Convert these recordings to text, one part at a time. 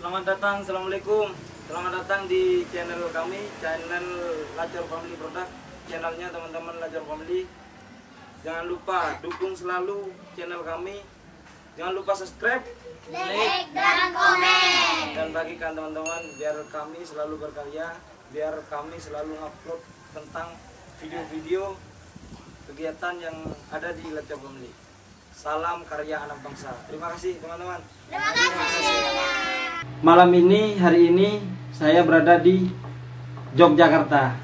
Selamat datang, Assalamualaikum. Selamat datang di channel kami, channel Lacor Family Product. Channelnya teman-teman Lacor Family. Jangan lupa dukung selalu channel kami. Jangan lupa subscribe, like dan komen, dan bagikan teman-teman biar kami selalu berkarya, biar kami selalu upload tentang video-video kegiatan yang ada di Lacor Family. Salam karya anak bangsa. Terima kasih teman-teman. terima kasih. Malam ini, hari ini saya berada di Yogyakarta,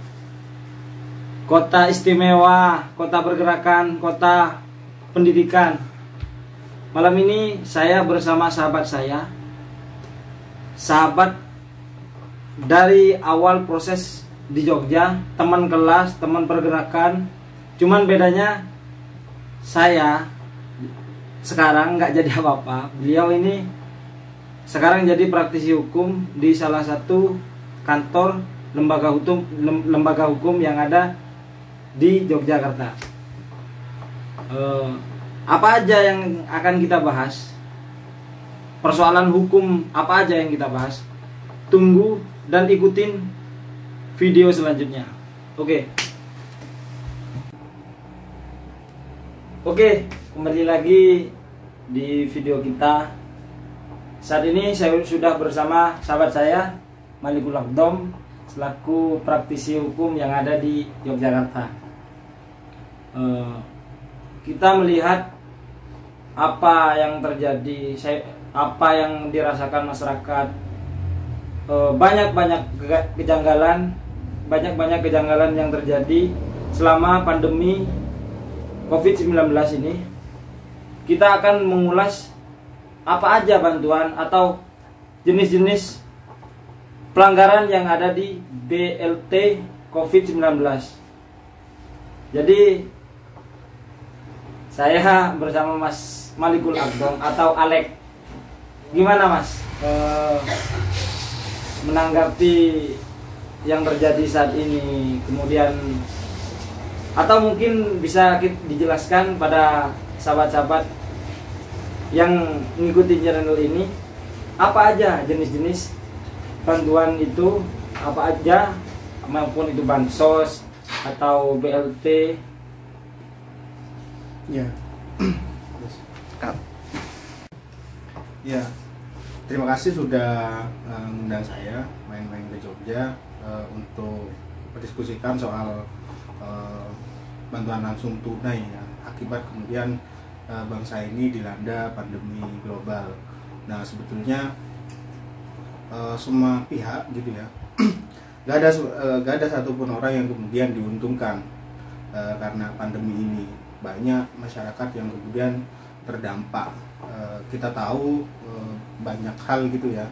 kota istimewa, kota pergerakan, kota pendidikan. Malam ini saya bersama sahabat saya, sahabat dari awal proses di Jogja, teman kelas, teman pergerakan. Cuman bedanya saya sekarang nggak jadi apa-apa. Beliau ini sekarang jadi praktisi hukum di salah satu kantor lembaga hukum yang ada di Yogyakarta. Apa aja yang akan kita bahas? Persoalan hukum apa aja yang kita bahas? Tunggu dan ikutin video selanjutnya. Oke, kembali lagi di video kita. Saat ini saya sudah bersama sahabat saya, Malikul Akdom, selaku praktisi hukum yang ada di Yogyakarta. Kita melihat apa yang terjadi, apa yang dirasakan masyarakat. Banyak kejanggalan yang terjadi selama pandemi COVID-19 ini. Kita akan mengulas apa aja bantuan atau jenis-jenis pelanggaran yang ada di BLT COVID-19. Jadi saya bersama Mas Malikul Akdom atau Alek. Gimana Mas menanggapi yang terjadi saat ini? Kemudian atau mungkin bisa dijelaskan pada sahabat-sahabat yang mengikuti channel ini, apa aja jenis-jenis bantuan itu, apa aja, maupun itu bansos atau BLT. Ya. Ya. Terima kasih sudah mengundang saya main-main ke Jogja untuk berdiskusikan soal bantuan langsung tunai ya, akibat kemudian bangsa ini dilanda pandemi global. Nah, sebetulnya semua pihak gitu ya, gak ada satupun orang yang kemudian diuntungkan karena pandemi ini. Banyak masyarakat yang kemudian terdampak. Kita tahu banyak hal gitu ya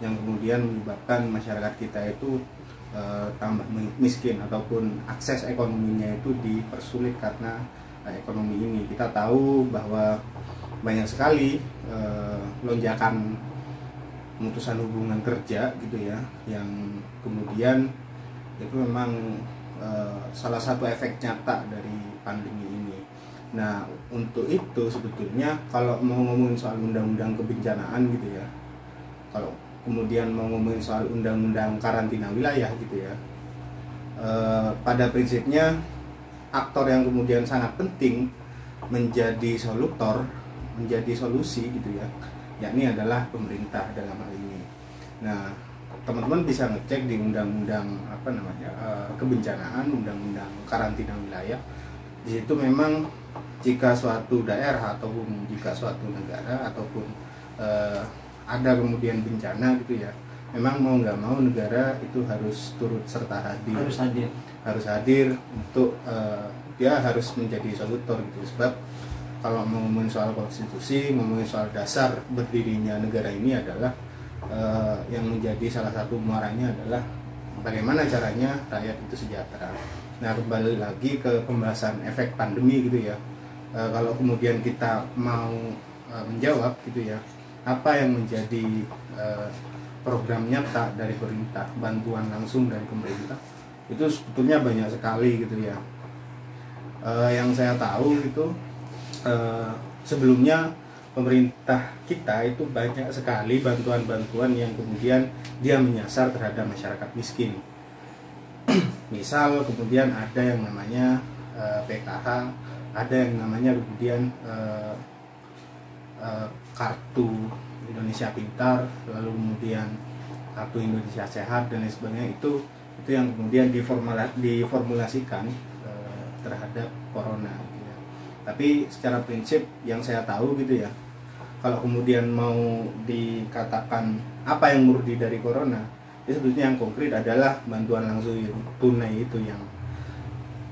yang kemudian menyebabkan masyarakat kita itu tambah miskin ataupun akses ekonominya itu dipersulit karena ekonomi ini. Kita tahu bahwa banyak sekali lonjakan pemutusan hubungan kerja gitu ya, yang kemudian itu memang salah satu efek nyata dari pandemi ini. Nah, untuk itu sebetulnya kalau mau ngomongin soal undang-undang kebencanaan gitu ya, kalau kemudian mau ngomongin soal undang-undang karantina wilayah gitu ya, pada prinsipnya aktor yang kemudian sangat penting menjadi solutor, menjadi solusi gitu ya, yakni adalah pemerintah dalam hal ini. Nah, teman-teman bisa ngecek di undang-undang kebencanaan, undang-undang karantina wilayah. Di situ memang jika suatu daerah ataupun jika suatu negara ataupun ada kemudian bencana gitu ya, memang mau nggak mau negara itu harus turut serta hadir, harus hadir untuk dia harus menjadi solutor gitu. Sebab kalau mau ngomongin soal konstitusi, ngomongin soal dasar berdirinya negara ini adalah yang menjadi salah satu muaranya adalah bagaimana caranya rakyat itu sejahtera. Nah, kembali lagi ke pembahasan efek pandemi gitu ya. Kalau kemudian kita mau menjawab gitu ya, apa yang menjadi program nyata dari pemerintah, bantuan langsung dari pemerintah, itu sebetulnya banyak sekali gitu ya. Yang saya tahu itu sebelumnya pemerintah kita itu banyak sekali bantuan-bantuan yang kemudian dia menyasar terhadap masyarakat miskin. Misal kemudian ada yang namanya PKH, ada yang namanya kemudian kartu Indonesia Pintar, lalu kemudian kartu Indonesia Sehat dan lain sebagainya. Itu yang kemudian diformulasikan terhadap corona gitu ya. Tapi secara prinsip yang saya tahu gitu ya, kalau kemudian mau dikatakan apa yang murni dari corona, itu sebetulnya yang konkret adalah bantuan langsung tunai itu yang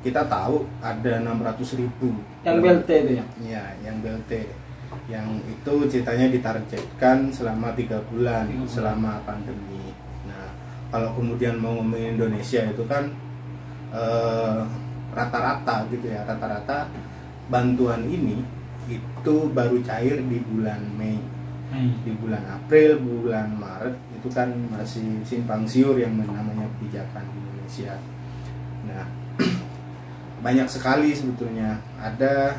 kita tahu ada 600.000 Yang BLT itu ya? Iya, yang BLT. Yang itu ceritanya ditargetkan selama 3 bulan selama pandemi. Nah, kalau kemudian mau ngomongin Indonesia itu kan rata-rata gitu ya, rata-rata bantuan ini itu baru cair di bulan Mei. Di bulan April, bulan Maret itu kan masih simpang siur yang namanya kebijakan di Indonesia. Nah, banyak sekali sebetulnya ada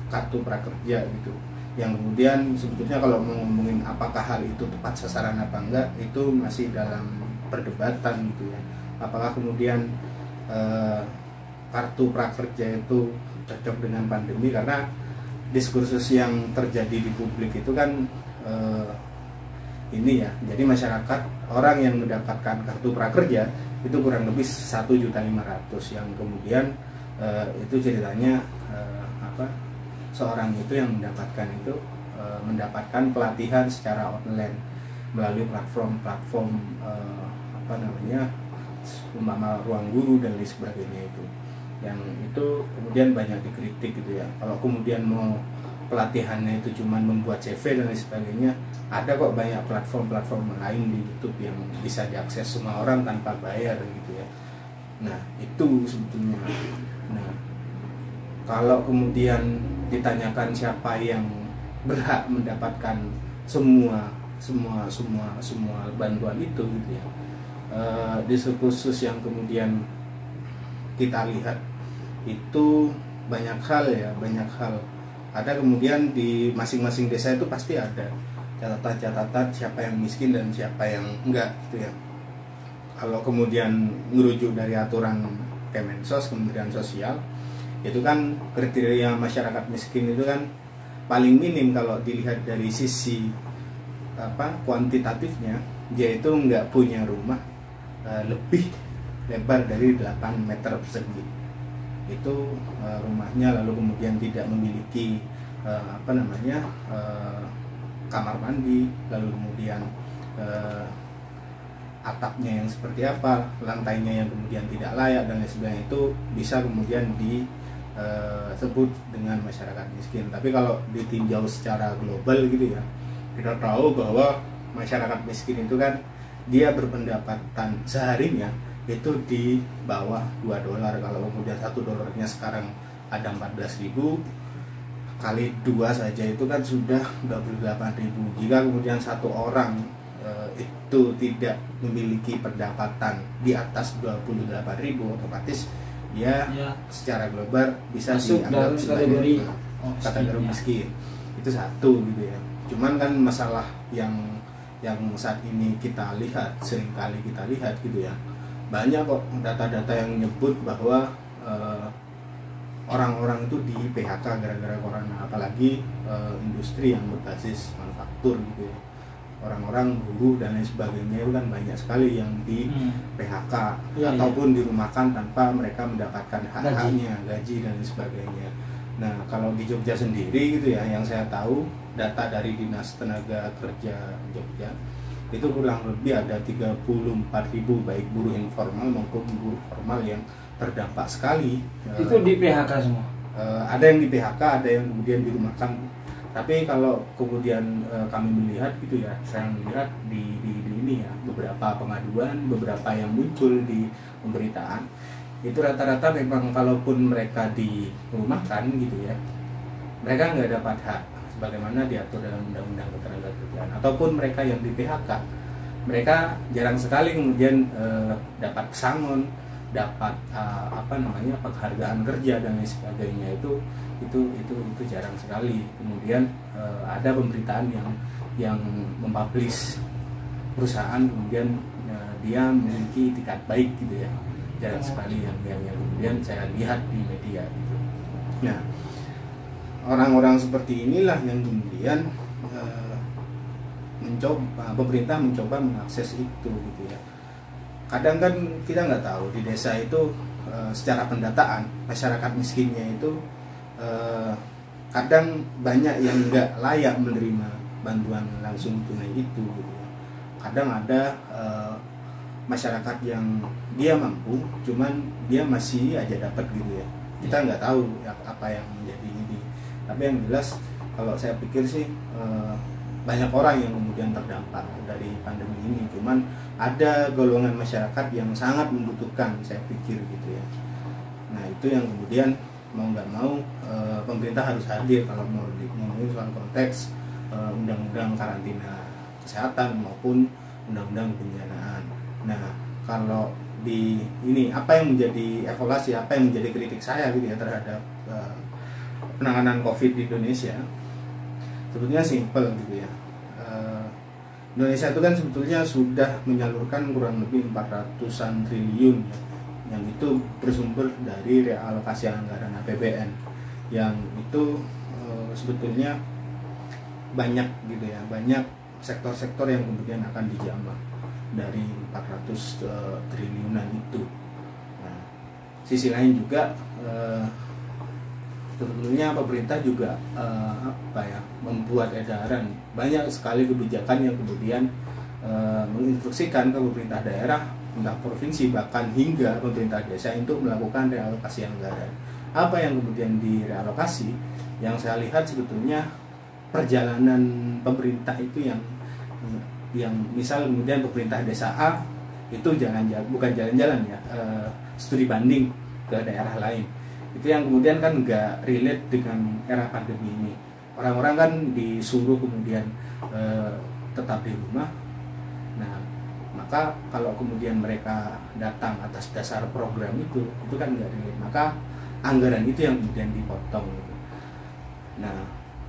kartu prakerja gitu, yang kemudian sebetulnya kalau mau ngomongin apakah hal itu tepat sasaran apa enggak, itu masih dalam perdebatan gitu ya. Apakah kemudian kartu prakerja itu cocok dengan pandemi, karena diskursus yang terjadi di publik itu kan ini ya, jadi masyarakat, orang yang mendapatkan kartu prakerja itu kurang lebih 1.500.000 yang kemudian itu ceritanya seorang itu yang mendapatkan pelatihan secara online melalui platform umpama Ruang Guru dan lain sebagainya itu. Yang itu kemudian banyak dikritik gitu ya. Kalau kemudian mau pelatihannya itu cuma membuat CV dan lain sebagainya, ada kok banyak platform lain di YouTube yang bisa diakses semua orang tanpa bayar gitu ya. Nah, itu sebetulnya. Nah, kalau kemudian ditanyakan siapa yang berhak mendapatkan semua bantuan itu gitu ya, diskursus yang kemudian kita lihat itu banyak hal. Ada kemudian di masing-masing desa itu pasti ada catatan siapa yang miskin dan siapa yang enggak gitu ya. Kalau kemudian merujuk dari aturan Kemensos, Kementerian Sosial, itu kan kriteria masyarakat miskin itu kan paling minim kalau dilihat dari sisi kuantitatifnya, dia itu nggak punya rumah lebih lebar dari 8 meter persegi. Itu rumahnya, lalu kemudian tidak memiliki kamar mandi, lalu kemudian atapnya yang seperti apa, lantainya yang kemudian tidak layak dan lain sebagainya, itu bisa kemudian disebut dengan masyarakat miskin. Tapi kalau ditinjau secara global gitu ya, kita tahu bahwa masyarakat miskin itu kan dia berpendapatan seharinya itu di bawah $2. Kalau kemudian $1 sekarang ada 14.000, kali 2 saja itu kan sudah 28.000. Jika kemudian satu orang itu tidak memiliki pendapatan di atas 28.000, otomatis dia secara global bisa dianggap sebagai kategori miskin. Itu satu gitu ya. Cuman kan masalah yang saat ini kita lihat, seringkali kita lihat gitu ya, banyak kok data-data yang menyebut bahwa orang-orang itu di PHK gara-gara corona, apalagi industri yang berbasis manufaktur gitu ya. Orang-orang buruh dan lain sebagainya itu kan banyak sekali yang di PHK ataupun dirumahkan tanpa mereka mendapatkan hak-haknya, gaji dan lain sebagainya. Nah, kalau di Jogja sendiri gitu ya, yang saya tahu data dari Dinas Tenaga Kerja Jogja itu kurang lebih ada 34.000 baik buruh informal maupun buruh formal yang terdampak sekali. Itu di PHK semua? Ada yang di PHK, ada yang kemudian dirumahkan. Tapi kalau kemudian kami melihat gitu ya, saya melihat di ini ya, beberapa pengaduan, beberapa yang muncul di pemberitaan, itu rata-rata memang kalaupun mereka dirumahkan gitu ya, mereka nggak dapat hak sebagaimana diatur dalam Undang-Undang Ketenagakerjaan. Ataupun mereka yang di PHK, mereka jarang sekali kemudian dapat pesangon, dapat penghargaan kerja dan lain sebagainya, itu jarang sekali. Kemudian ada pemberitaan yang mempublish perusahaan kemudian dia memiliki itikat baik gitu ya, jarang sekali yang kemudian saya lihat di media gitu. Nah, orang-orang seperti inilah yang kemudian pemerintah mencoba mengakses itu gitu ya. Kadang kan kita nggak tahu di desa itu secara pendataan masyarakat miskinnya itu kadang banyak yang nggak layak menerima bantuan langsung tunai itu gitu ya. Kadang ada masyarakat yang dia mampu cuman dia masih aja dapat gitu ya. Kita nggak tahu apa yang menjadi ini, tapi yang jelas kalau saya pikir sih banyak orang yang kemudian terdampak dari pandemi ini, cuman ada golongan masyarakat yang sangat membutuhkan, saya pikir gitu ya. Nah, itu yang kemudian mau nggak mau pemerintah harus hadir kalau mau ngomongin soal konteks undang-undang karantina kesehatan maupun undang-undang kebencanaan. Nah, kalau di ini apa yang menjadi evaluasi, apa yang menjadi kritik saya gitu ya terhadap penanganan COVID di Indonesia, sebetulnya simpel gitu ya. Indonesia itu kan sebetulnya sudah menyalurkan kurang lebih 400-an triliun ya, yang itu bersumber dari realokasi anggaran APBN, yang itu sebetulnya banyak gitu ya, banyak sektor-sektor yang kemudian akan dijamah dari 400 triliunan itu. Nah, sisi lain juga sebetulnya pemerintah juga membuat edaran, banyak sekali kebijakan yang kemudian menginstruksikan ke pemerintah daerah, entah provinsi bahkan hingga pemerintah desa untuk melakukan realokasi anggaran. Apa yang kemudian direalokasi? Yang saya lihat sebetulnya perjalanan pemerintah itu yang misal kemudian pemerintah desa A itu bukan jalan-jalan ya, studi banding ke daerah lain. Itu yang kemudian kan nggak relate dengan era pandemi ini. Orang-orang kan disuruh kemudian tetap di rumah. Nah, maka kalau kemudian mereka datang atas dasar program itu kan nggak relate. Maka anggaran itu yang kemudian dipotong gitu. Nah,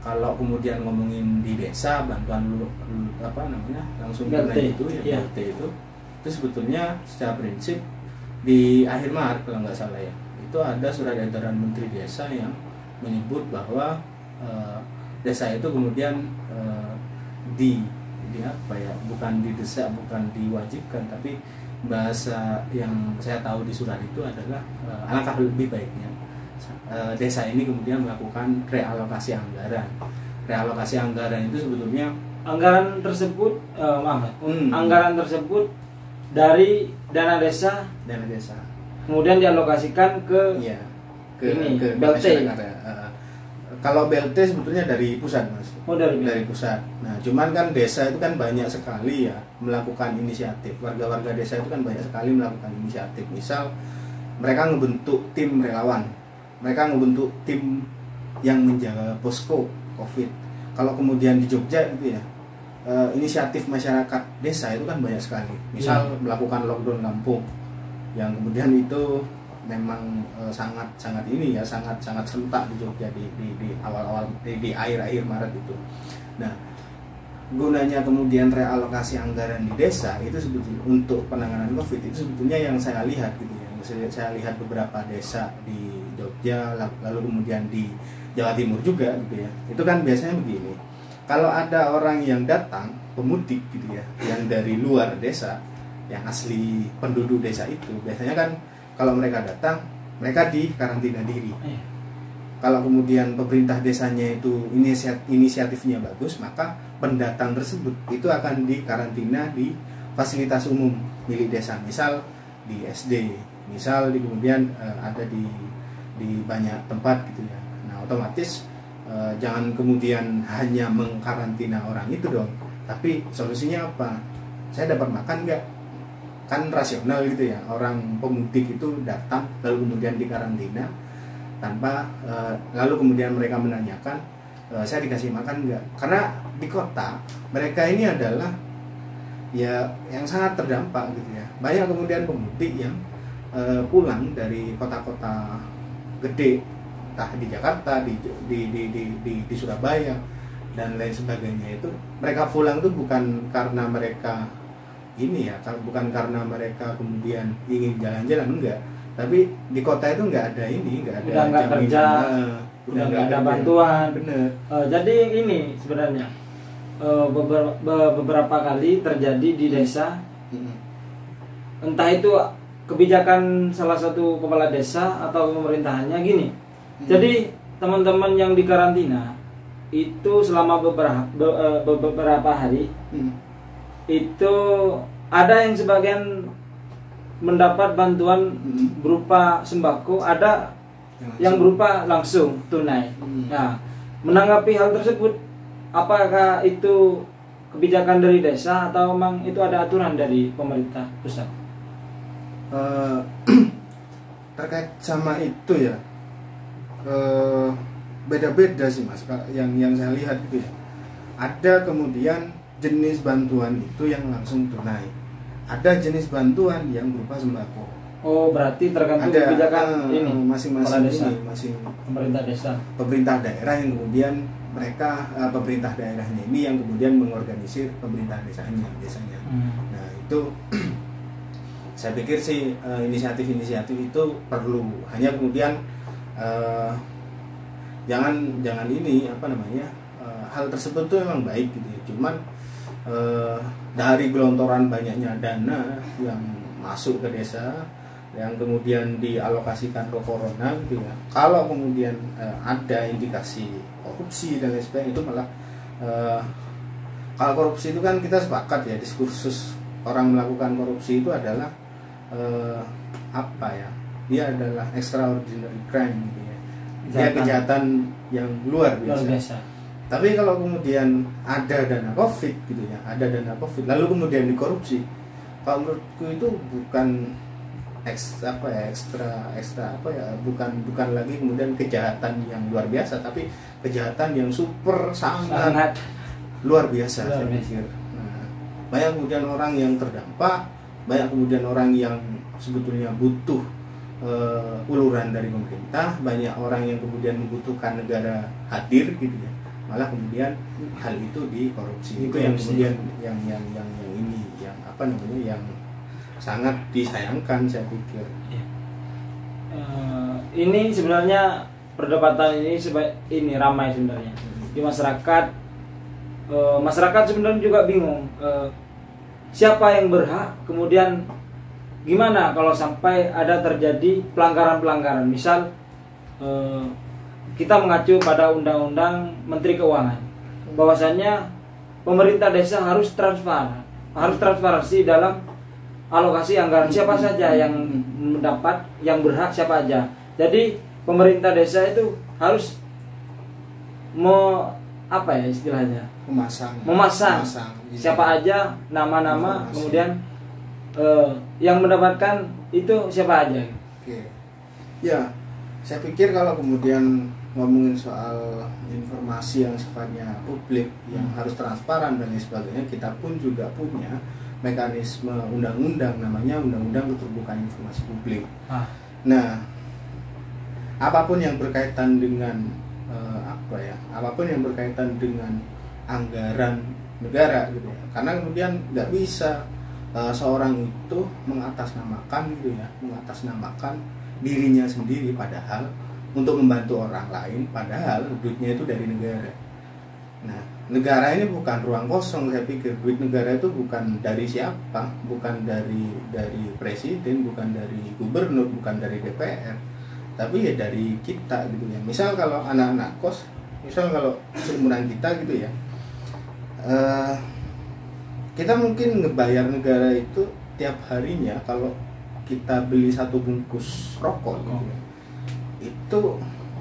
kalau kemudian ngomongin di desa bantuan langsung tunai itu ya, BLT itu sebetulnya secara prinsip di akhir Maret kalau nggak salah ya, itu ada surat edaran Menteri Desa yang menyebut bahwa desa itu kemudian bukan didesak, bukan diwajibkan, tapi bahasa yang saya tahu di surat itu adalah alangkah lebih baiknya desa ini kemudian melakukan realokasi anggaran. Realokasi anggaran itu sebetulnya anggaran tersebut anggaran tersebut dari dana desa kemudian dialokasikan ke BLT. Kalau BLT sebetulnya dari pusat, Mas. Oh, dari pusat. Nah, cuman kan desa itu kan banyak sekali ya melakukan inisiatif. Warga-warga desa itu kan banyak sekali melakukan inisiatif. Misal mereka ngebentuk tim relawan, mereka ngebentuk tim yang menjaga posko COVID. Kalau kemudian di Jogja gitu ya, inisiatif masyarakat desa itu kan banyak sekali. Misal melakukan lockdown kampung, yang kemudian itu memang sangat serentak di Jogja di awal-awal di akhir Maret itu. Nah, gunanya kemudian realokasi anggaran di desa itu sebetulnya untuk penanganan COVID itu sebetulnya yang saya lihat gitu ya. Saya lihat beberapa desa di Jogja, lalu kemudian di Jawa Timur juga gitu ya. Itu kan biasanya begini. Kalau ada orang yang datang pemudik gitu ya, yang dari luar desa, yang asli penduduk desa itu, biasanya kan kalau mereka datang, mereka di karantina diri. Kalau kemudian pemerintah desanya itu inisiatifnya bagus, maka pendatang tersebut itu akan dikarantina di fasilitas umum milik desa, misal di SD, misal kemudian ada di banyak tempat gitu ya. Nah, otomatis jangan kemudian hanya mengkarantina orang itu dong, tapi solusinya apa? Saya dapat makan nggak? Kan rasional gitu ya, orang pemudik itu datang lalu kemudian dikarantina tanpa lalu kemudian mereka menanyakan saya dikasih makan nggak? Karena di kota mereka ini adalah ya yang sangat terdampak gitu ya. Banyak kemudian pemudik yang pulang dari kota-kota gede, entah di Jakarta, di Surabaya dan lain sebagainya, itu mereka pulang tuh bukan karena mereka ini ya, bukan karena mereka kemudian ingin jalan-jalan, enggak, tapi di kota itu nggak ada ini, nggak ada udah nggak kerja, udah nggak ada bantuan. Bener. Jadi ini sebenarnya beberapa kali terjadi di desa, entah itu kebijakan salah satu kepala desa atau pemerintahannya gini. Jadi teman-teman yang di karantina itu selama beberapa hari itu ada yang sebagian mendapat bantuan berupa sembako, ada yang berupa langsung tunai. Nah, menanggapi hal tersebut, apakah itu kebijakan dari desa atau memang itu ada aturan dari pemerintah pusat? Terkait sama itu ya, beda-beda sih Mas, yang saya lihat gitu ya. Ada kemudian jenis bantuan itu yang langsung tunai, ada jenis bantuan yang berupa sembako. Oh, berarti tergantung ada, kebijakan ini masing-masing desa, ini, masing pemerintah desa, pemerintah daerah yang kemudian mereka pemerintah daerahnya ini yang kemudian mengorganisir pemerintah desanya. Nah itu saya pikir sih inisiatif-inisiatif itu perlu, hanya kemudian jangan ini apa namanya, hal tersebut tuh memang baik gitu ya. Cuman dari gelontoran banyaknya dana yang masuk ke desa yang kemudian dialokasikan ke corona gitu ya, kalau kemudian ada indikasi korupsi dan lain sebagainya, itu malah kalau korupsi itu kan kita sepakat ya, diskursus orang melakukan korupsi itu adalah apa ya, dia adalah extraordinary crime gitu ya, dia kejahatan yang luar biasa. Tapi kalau kemudian ada dana COVID gitu ya, ada dana COVID lalu kemudian dikorupsi, kalau menurutku itu bukan ekstra apa ya, bukan lagi kemudian kejahatan yang luar biasa, tapi kejahatan yang sangat luar biasa. Saya pikir. Nah, banyak kemudian orang yang terdampak, banyak kemudian orang yang sebetulnya butuh uluran dari pemerintah, banyak orang yang kemudian membutuhkan negara hadir gitu ya, malah kemudian hal itu dikorupsi. Itu yang kemudian yang ini yang apa namanya, yang sangat disayangkan saya pikir. Ini sebenarnya perdebatan ini ramai sebenarnya di masyarakat. Masyarakat sebenarnya juga bingung siapa yang berhak, kemudian gimana kalau sampai ada terjadi pelanggaran-pelanggaran. Misal kita mengacu pada Undang-Undang Menteri Keuangan, bahwasannya pemerintah desa harus transparansi dalam alokasi anggaran, siapa saja yang mendapat, yang berhak siapa aja. Jadi pemerintah desa itu harus apa ya istilahnya, memasang siapa aja, nama-nama, kemudian yang mendapatkan itu siapa aja. Oke. Ya, saya pikir kalau kemudian ngomongin soal informasi yang sifatnya publik, yang harus transparan dan lain sebagainya, kita pun juga punya mekanisme undang-undang, namanya Undang-Undang Keterbukaan Informasi Publik. Nah, apapun yang berkaitan dengan apapun yang berkaitan dengan anggaran negara gitu ya, karena kemudian nggak bisa seorang itu mengatasnamakan dirinya sendiri, padahal untuk membantu orang lain, padahal duitnya itu dari negara. Nah, negara ini bukan ruang kosong, saya pikir. Duit negara itu bukan dari siapa, bukan dari presiden, bukan dari gubernur, bukan dari DPR, tapi ya dari kita gitu ya. Misal kalau anak-anak kos, misal kalau seumuran kita gitu ya, kita mungkin ngebayar negara itu tiap harinya, kalau kita beli satu bungkus rokok gitu ya, itu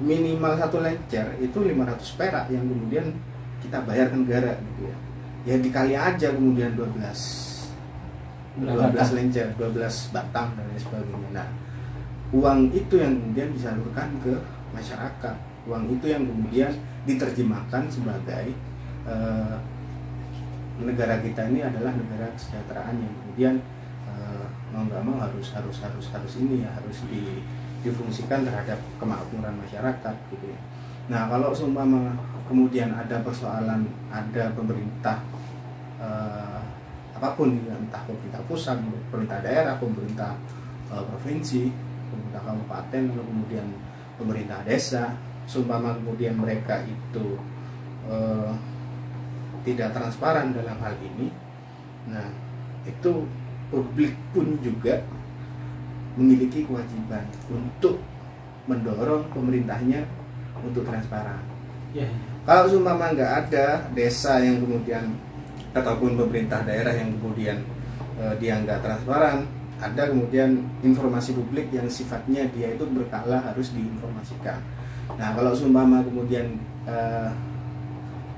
minimal satu lencer itu 500 perak yang kemudian kita bayar ke negara gitu ya. Ya dikali aja kemudian 12 lencer, 12 batang dan lain sebagainya. Nah, uang itu yang kemudian disalurkan ke masyarakat. Uang itu yang kemudian diterjemahkan sebagai negara kita ini adalah negara kesejahteraan yang kemudian mau nggak mau harus ini ya, harus difungsikan terhadap kemakmuran masyarakat gitu ya. Nah kalau seumpama kemudian ada persoalan, ada pemerintah apapun gitu, entah pemerintah pusat, pemerintah daerah, pemerintah provinsi, pemerintah kabupaten, atau kemudian pemerintah desa, seumpama kemudian mereka itu tidak transparan dalam hal ini, nah itu publik pun juga memiliki kewajiban untuk mendorong pemerintahnya untuk transparan. Kalau seumpama nggak ada desa yang kemudian ataupun pemerintah daerah yang kemudian dia nggak transparan, ada kemudian informasi publik yang sifatnya dia itu berkala harus diinformasikan. Nah kalau seumpama kemudian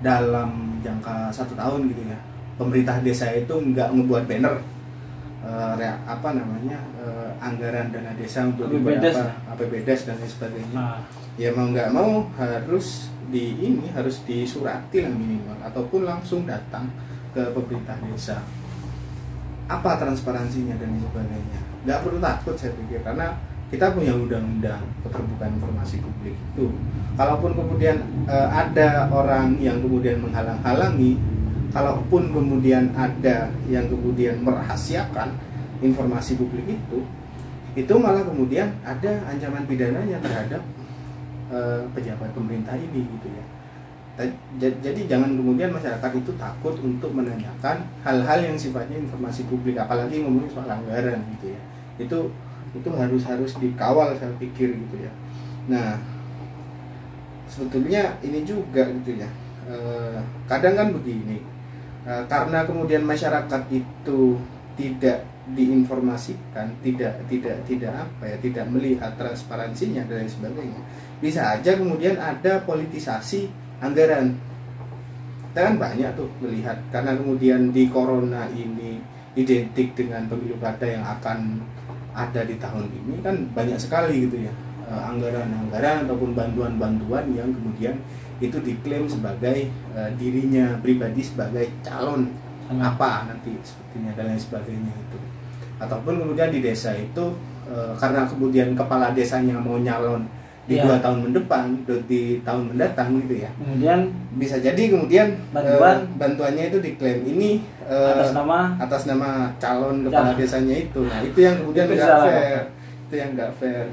dalam jangka 1 tahun gitu ya, pemerintah desa itu nggak ngebuat banner anggaran dana desa untuk APBDes dan lain sebagainya, ya mau nggak mau harus disurati lah minimal, ataupun langsung datang ke pemerintah desa. Apa transparansinya dan sebagainya, nggak perlu takut saya pikir, karena kita punya undang-undang keterbukaan informasi publik itu. Kalaupun kemudian ada orang yang kemudian menghalang-halangi, kalaupun kemudian ada yang kemudian merahasiakan informasi publik itu malah kemudian ada ancaman pidananya terhadap pejabat pemerintah ini gitu ya. Jadi jangan kemudian masyarakat itu takut untuk menanyakan hal-hal yang sifatnya informasi publik, apalagi ngomongin soal anggaran gitu ya. Itu harus dikawal saya pikir gitu ya. Nah sebetulnya ini juga gitu ya, kadang kan begini, karena kemudian masyarakat itu tidak diinformasikan, tidak melihat transparansinya dan lain sebagainya, bisa aja kemudian ada politisasi anggaran. Kita kan banyak tuh melihat, karena kemudian di corona ini identik dengan pemilu kada yang akan ada di tahun ini, kan banyak sekali gitu ya anggaran-anggaran ataupun bantuan-bantuan yang kemudian itu diklaim sebagai dirinya pribadi sebagai calon apa nanti sepertinya dan lain sebagainya itu. Ataupun kemudian di desa itu karena kemudian kepala desanya mau nyalon di 2 tahun mendepan, di tahun mendatang gitu ya, kemudian bisa jadi kemudian bantuannya itu diklaim ini atas nama calon kepala desanya itu. Nah itu yang kemudian nggak fair,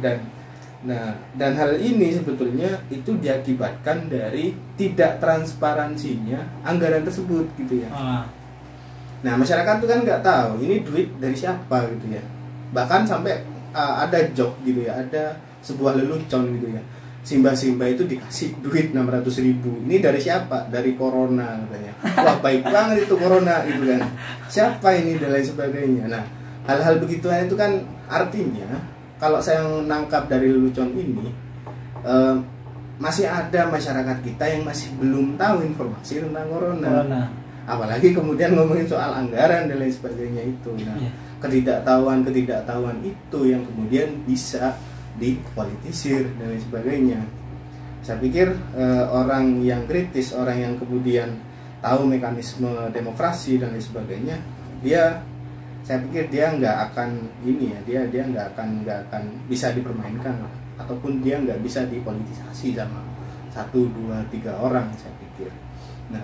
dan hal ini sebetulnya itu diakibatkan dari tidak transparansinya anggaran tersebut gitu ya. Nah masyarakat tuh kan nggak tahu ini duit dari siapa gitu ya, bahkan sampai ada joke gitu ya, ada sebuah lelucon gitu ya, Simba itu dikasih duit 600.000, ini dari siapa? Dari corona katanya. Wah baik banget itu corona gitu kan, siapa ini dan lain sebagainya. Nah hal-hal begituan itu kan artinya kalau saya nangkap dari lelucon ini, masih ada masyarakat kita yang masih belum tahu informasi tentang corona. Apalagi kemudian ngomongin soal anggaran dan lain sebagainya itu. Nah ketidaktahuan itu yang kemudian bisa dipolitisir dan lain sebagainya. Saya pikir orang yang kritis, orang yang kemudian tahu mekanisme demokrasi dan lain sebagainya, saya pikir dia nggak akan dia nggak akan bisa dipermainkan, ataupun dia nggak bisa dipolitisasi sama 1, 2, 3 orang saya pikir. Nah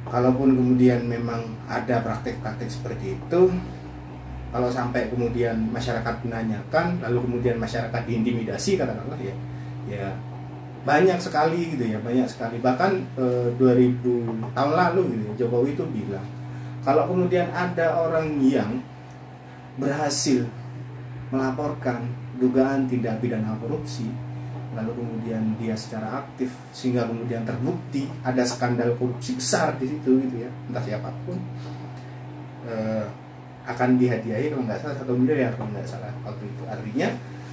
kalaupun kemudian memang ada praktek-praktek seperti itu, kalau sampai kemudian masyarakat menanyakan, lalu kemudian masyarakat diintimidasi katakanlah ya banyak sekali gitu ya, banyak sekali. Bahkan 2000 tahun lalu gitu ya, Jokowi itu bilang kalau kemudian ada orang yang berhasil melaporkan dugaan tindak pidana korupsi, lalu kemudian dia secara aktif sehingga kemudian terbukti ada skandal korupsi besar di situ gitu ya, entah siapapun, akan dihadiahi kalau nggak salah 1 miliar kalau nggak salah waktu itu. Artinya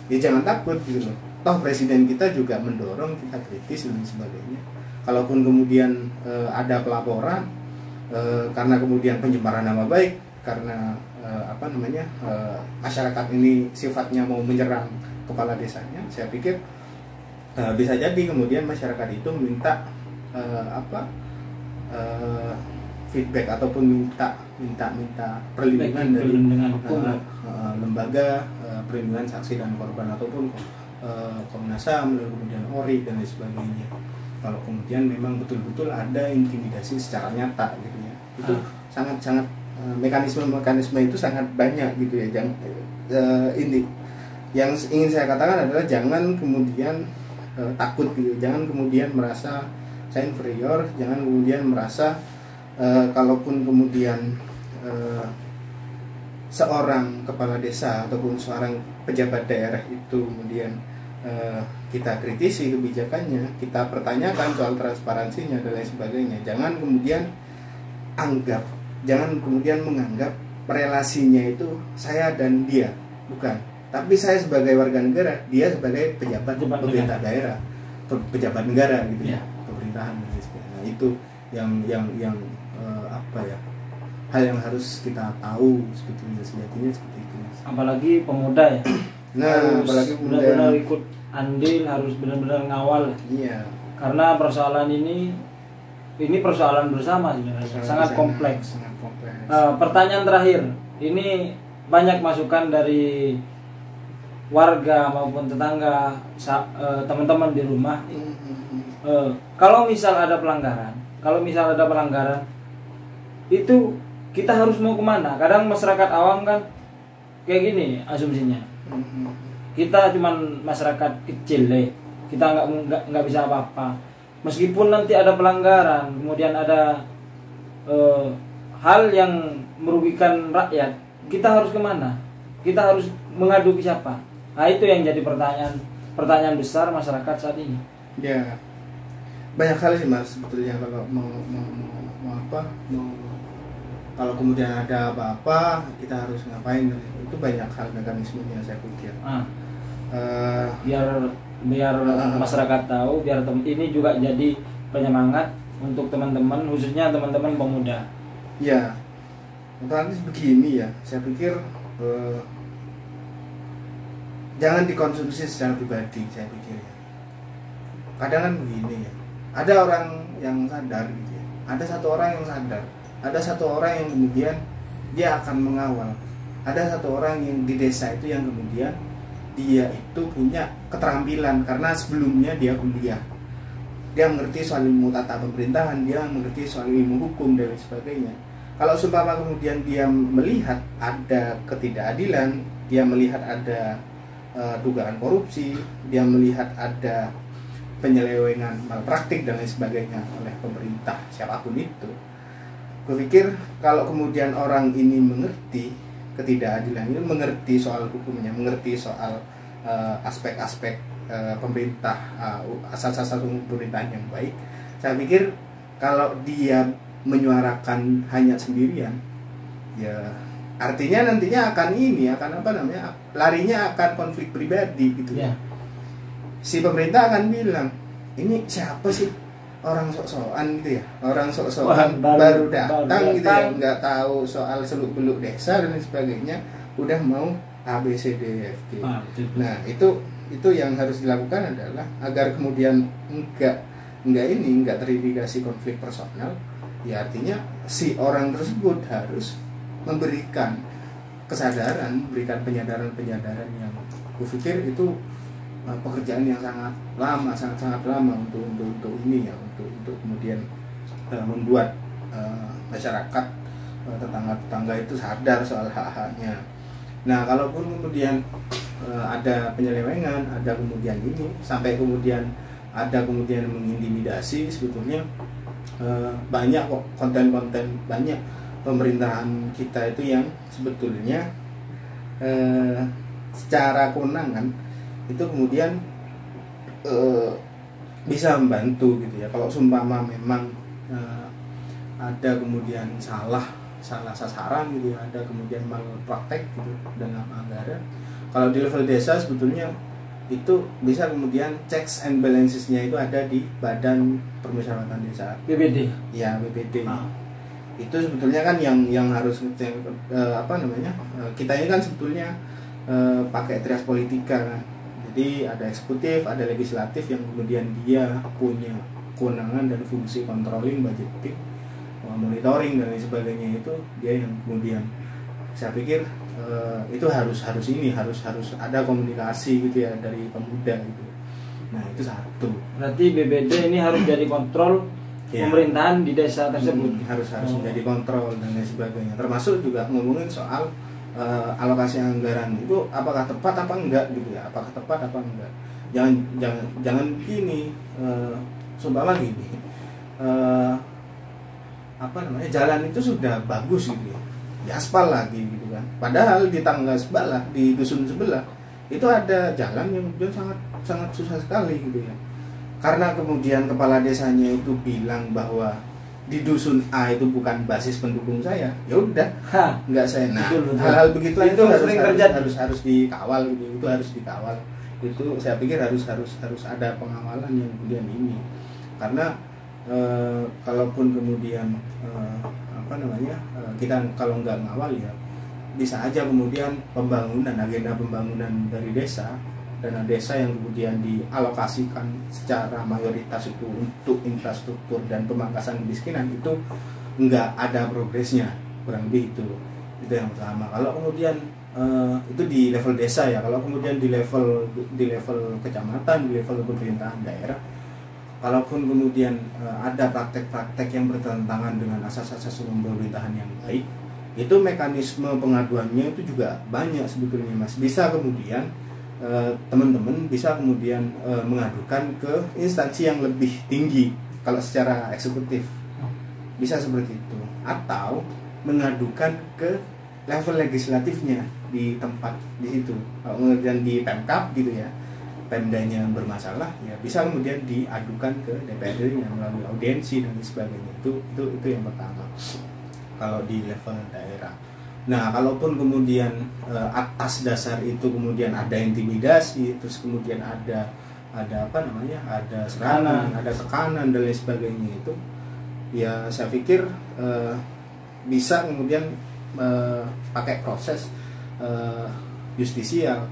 ya jangan takut gitu loh, toh presiden kita juga mendorong kita kritis dan sebagainya. Kalaupun kemudian ada pelaporan karena kemudian pencemaran nama baik, karena masyarakat ini sifatnya mau menyerang kepala desanya, saya pikir bisa jadi kemudian masyarakat itu minta feedback ataupun minta perlindungan dari perlindungan hukum. lembaga perlindungan saksi dan korban ataupun Komnas HAM, lalu kemudian ORI dan lain sebagainya. Kalau kemudian memang betul-betul ada intimidasi secara nyata gitu ya, itu sangat-sangat mekanisme itu sangat banyak gitu ya. Ini yang ingin saya katakan adalah jangan kemudian takut gitu, jangan kemudian merasa saya inferior, jangan kemudian merasa kalaupun kemudian seorang kepala desa ataupun seorang pejabat daerah itu kemudian kita kritisi kebijakannya, kita pertanyakan soal transparansinya dan lain sebagainya, jangan kemudian menganggap relasinya itu saya dan dia, bukan, tapi saya sebagai warga negara, dia sebagai pejabat pemerintah daerah, pejabat negara gitu ya, pemerintahan dan lain sebagainya. Nah, itu yang apa ya, hal yang harus kita tahu sebetulnya sejatinya seperti itu, Mas. Apalagi pemuda ya. Nah, harus apalagi pemuda benar-benar ikut andil, harus benar-benar ngawal. Iya. Karena persoalan ini persoalan bersama sebenarnya, sangat kompleks. Sangat kompleks. Pertanyaan terakhir, ini banyak masukan dari warga maupun tetangga, teman-teman di rumah. Kalau misal ada pelanggaran, itu kita harus mau kemana? Kadang masyarakat awam kan kayak gini asumsinya, kita cuman masyarakat kecil kita nggak bisa apa-apa. Meskipun nanti ada pelanggaran, kemudian ada hal yang merugikan rakyat, kita harus kemana? Kita harus mengadu ke siapa? Nah, itu yang jadi pertanyaan besar masyarakat saat ini. Ya, banyak hal sih Mas sebetulnya. Kalau kalau kemudian ada apa-apa kita harus ngapain, itu banyak hal mekanismenya saya pikir. Biar masyarakat tahu, biar ini juga jadi penyemangat untuk teman-teman, khususnya teman-teman pemuda. Ya, nanti begini ya, saya pikir jangan dikonsumsi secara pribadi, saya pikir ya. Kadang kan begini ya, ada orang yang sadar gitu ya, ada satu orang yang sadar, ada satu orang yang kemudian dia akan mengawal, ada satu orang yang di desa itu yang kemudian dia itu punya keterampilan karena sebelumnya dia kuliah, dia mengerti soal ilmu tata pemerintahan, dia mengerti soal ilmu hukum dan lain sebagainya. Kalau seumpama kemudian dia melihat ada ketidakadilan, dia melihat ada dugaan korupsi, dia melihat ada penyelewengan malpraktik dan lain sebagainya oleh pemerintah siapapun itu, berpikir kalau kemudian orang ini mengerti ketidakadilan ini, mengerti soal hukumnya, mengerti soal aspek-aspek pemerintah, asas-asas pemerintahan yang baik, saya pikir kalau dia menyuarakan hanya sendirian, ya artinya nantinya akan larinya akan konflik pribadi gitu ya. Si pemerintah akan bilang, ini siapa sih orang sok-sokan gitu ya, orang sok-sokan baru datang gitu ya, nggak tahu soal seluk-beluk desa dan sebagainya, udah mau ABCDFG. Nah itu yang harus dilakukan adalah agar kemudian enggak terindikasi konflik personal, ya artinya si orang tersebut harus memberikan kesadaran, memberikan penyadaran yang kupikir itu pekerjaan yang sangat lama untuk ini ya, untuk kemudian membuat masyarakat, tetangga itu sadar soal hak-haknya. Nah, kalaupun kemudian ada penyelewengan, ada kemudian ini sampai kemudian ada kemudian mengintimidasi, sebetulnya banyak kok konten-konten, banyak pemerintahan kita itu yang sebetulnya secara kewenangan itu kemudian bisa membantu gitu ya. Kalau seumpama memang ada kemudian salah sasaran gitu ya, ada kemudian malpraktek gitu dalam anggaran, kalau di level desa sebetulnya itu bisa kemudian checks and balancesnya itu ada di Badan Permusyawaratan Desa, BPD. Ya, BPD. Itu sebetulnya kan yang harus kita ini kan sebetulnya pakai trias politika kan. Jadi ada eksekutif, ada legislatif yang kemudian dia punya kewenangan dan fungsi controlling, budgeting, monitoring dan lain sebagainya, itu dia yang kemudian saya pikir itu harus ada komunikasi gitu ya dari pemuda gitu. Nah itu satu. Berarti BBD ini harus jadi kontrol pemerintahan di desa tersebut. Harus menjadi kontrol dan lain sebagainya. Termasuk juga ngomongin soal alokasi anggaran itu apakah tepat apa enggak gitu ya. Apakah tepat apa enggak. Jangan gini, sumpah lagi nih. Jalan itu sudah bagus gitu ya. Diaspal lagi gitu kan. Padahal di tangga sebelah, di dusun sebelah itu ada jalan yang sangat susah sekali gitu ya. Karena kemudian kepala desanya itu bilang bahwa di dusun A itu bukan basis pendukung saya, ya udah, nggak saya. Nah, hal-hal begitu itu harus dikawal gitu. Itu harus dikawal. Itu saya pikir harus ada pengawalan yang kemudian ini. Karena kalaupun kemudian kita kalau nggak ngawal ya bisa aja kemudian agenda pembangunan dari desa, dana desa yang kemudian dialokasikan secara mayoritas itu untuk infrastruktur dan pemangkasan kemiskinan itu nggak ada progresnya, kurang lebih itu yang pertama. Kalau kemudian itu di level desa ya, kalau kemudian di level kecamatan, di level pemerintahan daerah, kalaupun kemudian ada praktek-praktek yang bertentangan dengan asas-asas pemerintahan yang baik, itu mekanisme pengaduannya itu juga banyak sebetulnya Mas. Bisa kemudian teman-teman bisa kemudian mengadukan ke instansi yang lebih tinggi kalau secara eksekutif, bisa seperti itu, atau mengadukan ke level legislatifnya di tempat di situ. Kemudian di Pemkab gitu ya, Pemdanya bermasalah ya bisa kemudian diadukan ke DPRD-nya melalui audiensi dan sebagainya. Itu yang pertama kalau di level daerah. Nah, kalaupun kemudian atas dasar itu kemudian ada intimidasi, terus kemudian ada serangan, ada tekanan dan lain sebagainya, itu ya saya pikir bisa kemudian pakai proses justisial.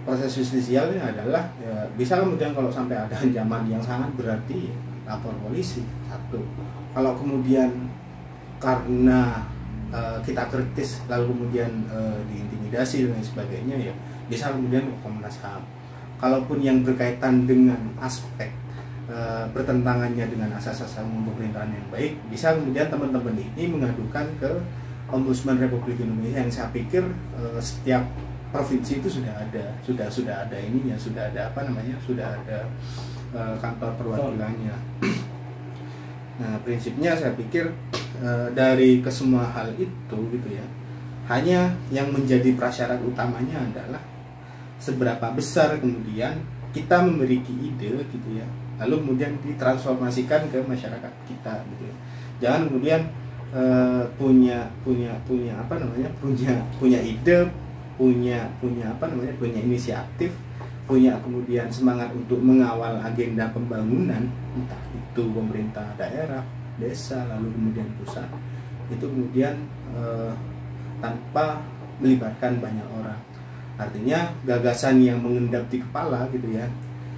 Proses justisialnya adalah ya, bisa kemudian kalau sampai ada ancaman yang sangat berarti ya, lapor polisi, satu. Kalau kemudian karena kita kritis lalu kemudian diintimidasi dan lain sebagainya, ya bisa kemudian ke Komnas HAM. Kalaupun yang berkaitan dengan aspek bertentangannya dengan asas-asas pemerintahan yang baik, bisa kemudian teman-teman ini mengadukan ke Ombudsman Republik Indonesia, yang saya pikir setiap provinsi itu sudah ada ininya, sudah ada kantor perwakilannya. Nah, prinsipnya saya pikir dari kesemua hal itu gitu ya, hanya yang menjadi prasyarat utamanya adalah seberapa besar kemudian kita memiliki ide gitu ya, lalu kemudian ditransformasikan ke masyarakat kita gitu ya. Jangan kemudian punya ide, punya inisiatif, punya kemudian semangat untuk mengawal agenda pembangunan, entah itu pemerintah daerah, desa, lalu kemudian pusat, itu kemudian tanpa melibatkan banyak orang. Artinya gagasan yang mengendap di kepala gitu ya,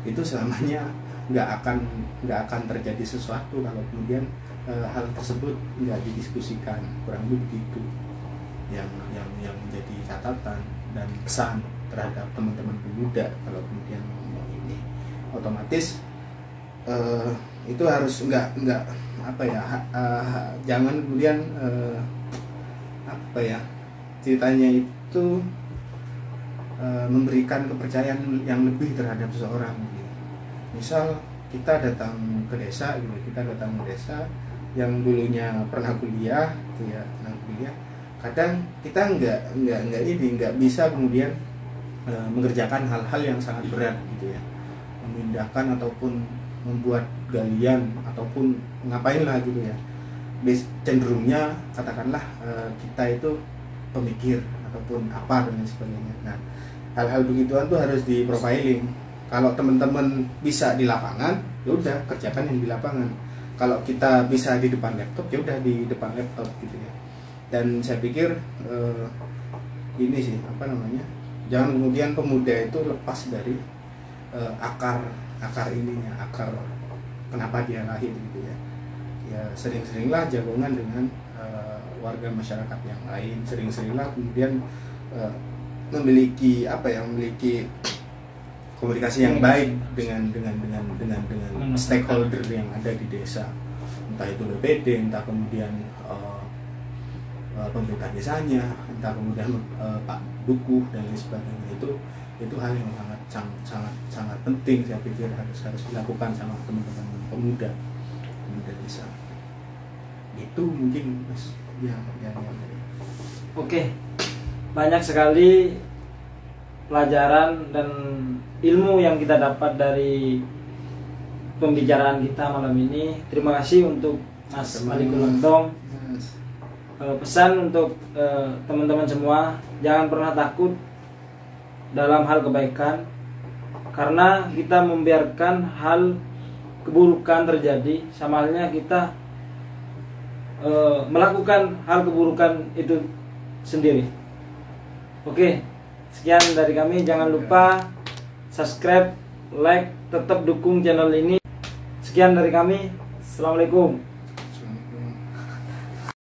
itu selamanya nggak akan terjadi sesuatu kalau kemudian hal tersebut nggak didiskusikan. Kurang lebih begitu yang menjadi catatan dan pesan terhadap teman-teman pemuda. Kalau kemudian ngomong ini otomatis itu harus jangan kemudian ceritanya itu memberikan kepercayaan yang lebih terhadap seseorang gitu. Misal kita datang ke desa gitu, yang dulunya pernah kuliah gitu ya, kadang kita nggak bisa kemudian mengerjakan hal-hal yang sangat berat gitu ya, memindahkan ataupun membuat galian ataupun ngapain lah gitu ya. Cenderungnya katakanlah kita itu pemikir ataupun apa dan lain sebagainya. Nah, hal-hal begituan tuh harus di profiling. Kalau teman-teman bisa di lapangan, ya udah kerjakan yang di lapangan. Kalau kita bisa di depan laptop, ya udah di depan laptop gitu ya. Dan saya pikir ini sih jangan kemudian pemuda itu lepas dari akar ininya, akar kenapa dia lahir gitu ya. ya sering-seringlah jagongan dengan warga masyarakat yang lain, sering-seringlah kemudian memiliki memiliki komunikasi yang baik dengan stakeholder yang ada di desa, entah itu BPD, entah kemudian pemerintah desanya, entah kemudian Pak Dukuh dan lain sebagainya. Itu hal yang sangat penting, saya pikir harus dilakukan sama teman-teman pemuda desa. Itu mungkin Mas yang Oke, banyak sekali pelajaran dan ilmu yang kita dapat dari pembicaraan kita malam ini. Terima kasih untuk Mas Malikul Lontong. Pesan untuk teman-teman semua, jangan pernah takut dalam hal kebaikan, karena kita membiarkan hal keburukan terjadi, sama halnya kita melakukan hal keburukan itu sendiri. Oke, sekian dari kami. Jangan lupa subscribe, like, tetap dukung channel ini. Sekian dari kami. Assalamualaikum.